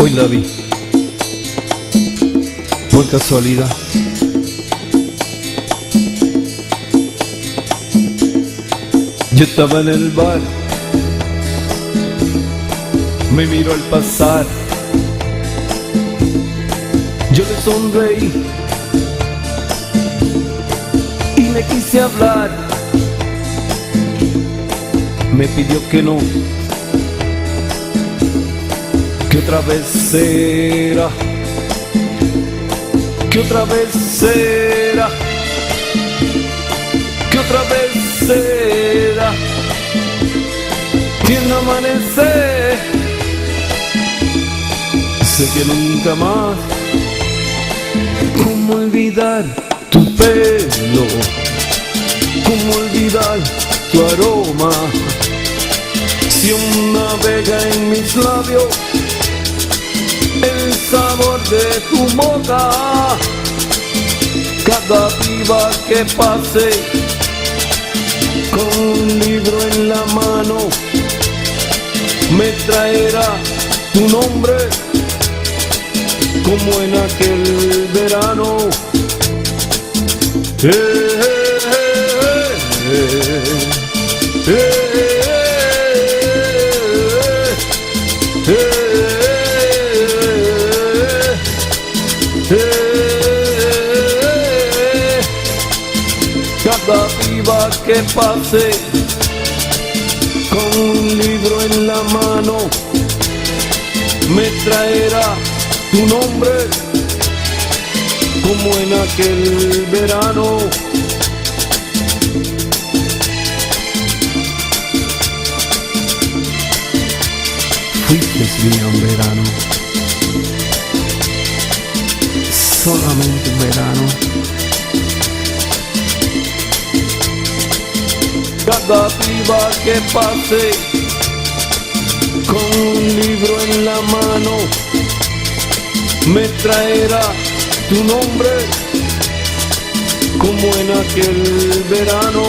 Hoy la vi, por casualidad. Yo estaba en el bar, me miró al pasar, yo le sonreí y le quise hablar. Me pidió que no, que otra vez será, que otra vez será, que otra vez será, que no amanece. Sé que nunca más, ¿cómo olvidar tu pelo? ¿Cómo olvidar tu aroma? Si aún navega en mis labios el sabor de tu boca, cada piba que pase con un libro en la mano me traerá tu nombre, como en aquel verano. Cada piba que pase con un libro en la mano me traerá tu nombre, como en aquel verano. Fuiste mía un verano, solamente un verano. Cada piba que pase con un libro en la mano me traerá tu nombre, como en aquel verano.